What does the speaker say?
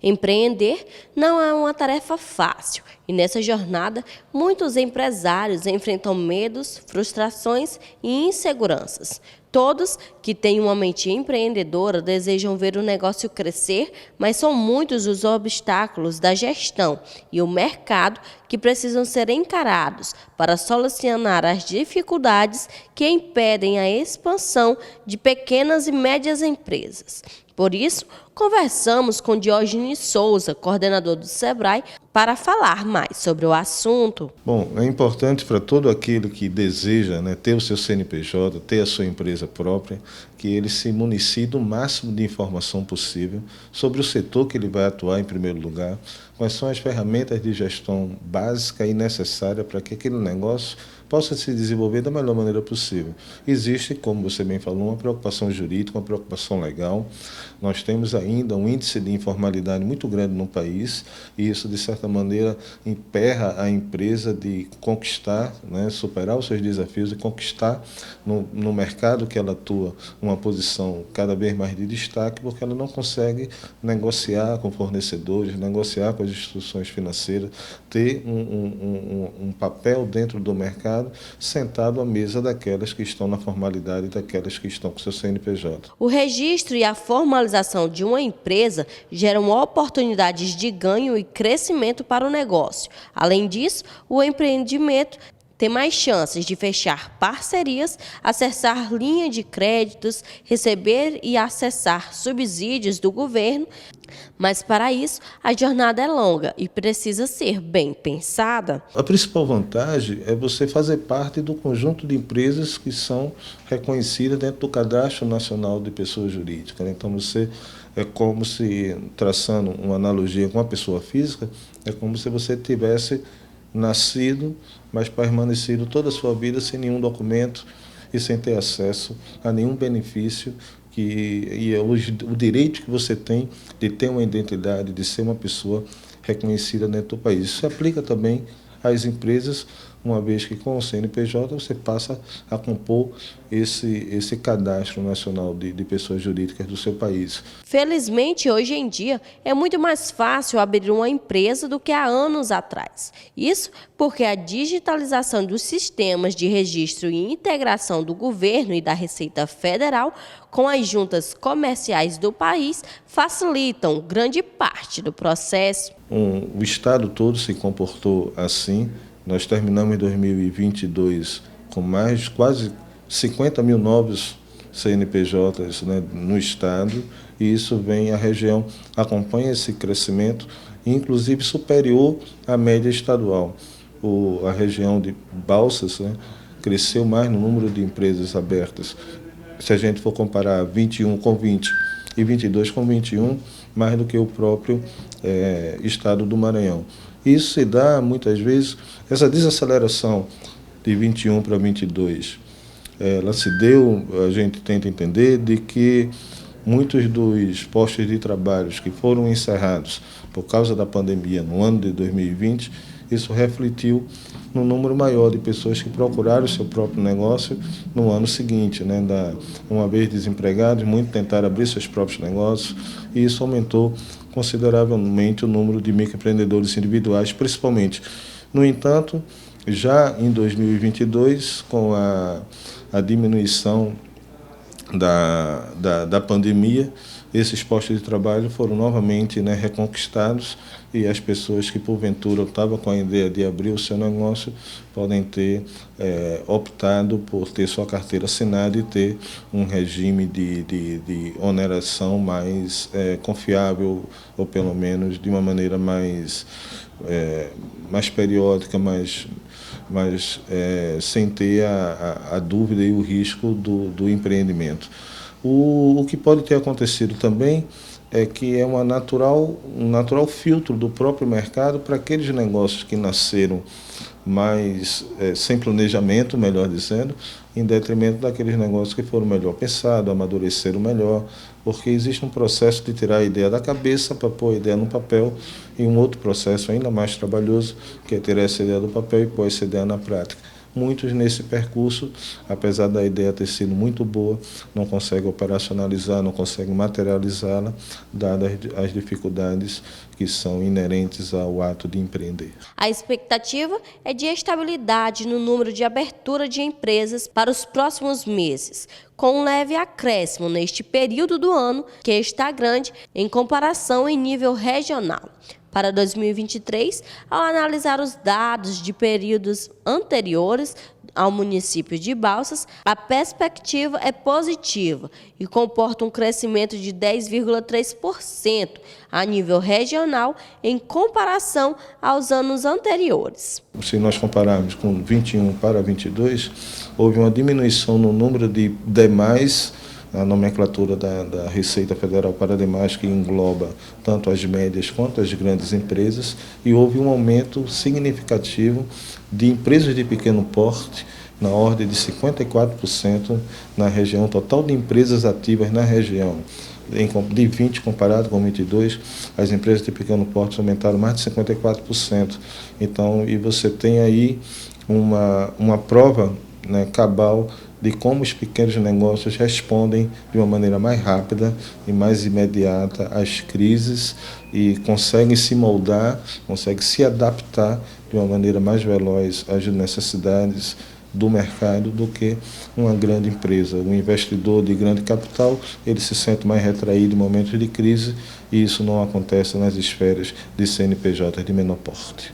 Empreender não é uma tarefa fácil e nessa jornada muitos empresários enfrentam medos, frustrações e inseguranças. Todos que têm uma mente empreendedora desejam ver o negócio crescer, mas são muitos os obstáculos da gestão e o mercado que precisam ser encarados para solucionar as dificuldades que impedem a expansão de pequenas e médias empresas. Por isso, conversamos com Diógenes Souza, coordenador do Sebrae, para falar mais sobre o assunto. Bom, é importante para todo aquele que deseja, ter o seu CNPJ, ter a sua empresa própria, que ele se municie do máximo de informação possível sobre o setor que ele vai atuar em primeiro lugar, quais são as ferramentas de gestão básica e necessária para que aquele negócio possa se desenvolver da melhor maneira possível. Existe, como você bem falou, uma preocupação jurídica, uma preocupação legal. Nós temos ainda um índice de informalidade muito grande no país e isso, de certa maneira, emperra a empresa de conquistar, superar os seus desafios e conquistar no mercado que ela atua uma posição cada vez mais de destaque, porque ela não consegue negociar com fornecedores, negociar com as instituições financeiras, ter um papel dentro do mercado, sentado à mesa daquelas que estão na formalidade e daquelas que estão com seu CNPJ. O registro e a formalização de uma empresa geram oportunidades de ganho e crescimento para o negócio. Além disso, o empreendimento tem mais chances de fechar parcerias, acessar linha de créditos, receber e acessar subsídios do governo, mas para isso a jornada é longa e precisa ser bem pensada. A principal vantagem é você fazer parte do conjunto de empresas que são reconhecidas dentro do Cadastro Nacional de Pessoas Jurídicas. Então você é como se, traçando uma analogia com a pessoa física, é como se você tivesse nascido, mas permanecido toda a sua vida sem nenhum documento e sem ter acesso a nenhum benefício o direito que você tem de ter uma identidade, de ser uma pessoa reconhecida dentro do país. Isso se aplica também às empresas, uma vez que com o CNPJ você passa a compor esse cadastro nacional de pessoas jurídicas do seu país. Felizmente, hoje em dia, é muito mais fácil abrir uma empresa do que há anos atrás. Isso porque a digitalização dos sistemas de registro e integração do governo e da Receita Federal com as juntas comerciais do país facilitam grande parte do processo. O Estado todo se comportou assim. Nós terminamos em 2022 com mais de quase 50 mil novos CNPJs no Estado, e isso a região acompanha esse crescimento, inclusive superior à média estadual. A região de Balsas cresceu mais no número de empresas abertas. Se a gente for comparar 21 com 20 e 22 com 21, mais do que o próprio estado do Maranhão. Isso se dá, muitas vezes, essa desaceleração de 21 para 22, ela se deu, a gente tenta entender, de que muitos dos postos de trabalho que foram encerrados por causa da pandemia no ano de 2020, isso refletiu no número maior de pessoas que procuraram o seu próprio negócio no ano seguinte. Uma vez desempregados, muitos tentaram abrir seus próprios negócios e isso aumentou consideravelmente o número de microempreendedores individuais, principalmente. No entanto, já em 2022, com a diminuição da pandemia, esses postos de trabalho foram novamente reconquistados e as pessoas que porventura estavam com a ideia de abrir o seu negócio podem ter optado por ter sua carteira assinada e ter um regime de oneração mais confiável, ou pelo menos de uma maneira mais periódica, mas sem ter a dúvida e o risco do empreendimento. O que pode ter acontecido também é que é um natural filtro do próprio mercado para aqueles negócios que nasceram mais sem planejamento, melhor dizendo, em detrimento daqueles negócios que foram melhor pensados, amadureceram melhor, porque existe um processo de tirar a ideia da cabeça para pôr a ideia no papel e um outro processo ainda mais trabalhoso, que é tirar essa ideia do papel e pôr essa ideia na prática. muitos nesse percurso, apesar da ideia ter sido muito boa, não conseguem operacionalizar, não conseguem materializá-la, dadas as dificuldades que são inerentes ao ato de empreender. A expectativa é de estabilidade no número de abertura de empresas para os próximos meses, com um leve acréscimo neste período do ano, que está grande em comparação em nível regional. Para 2023, ao analisar os dados de períodos anteriores ao município de Balsas, a perspectiva é positiva e comporta um crescimento de 10,3% a nível regional em comparação aos anos anteriores. Se nós compararmos com 21 para 22, houve uma diminuição no número de demais, a nomenclatura da Receita Federal para demais, que engloba tanto as médias quanto as grandes empresas, e houve um aumento significativo de empresas de pequeno porte, na ordem de 54% na região, total de empresas ativas na região. De 20 comparado com 22, as empresas de pequeno porte aumentaram mais de 54%. Então, e você tem aí uma prova, né, cabal de como os pequenos negócios respondem de uma maneira mais rápida e mais imediata às crises e conseguem se moldar, conseguem se adaptar de uma maneira mais veloz às necessidades do mercado do que uma grande empresa. Um investidor de grande capital, ele se sente mais retraído em momentos de crise, e isso não acontece nas esferas de CNPJ de menor porte.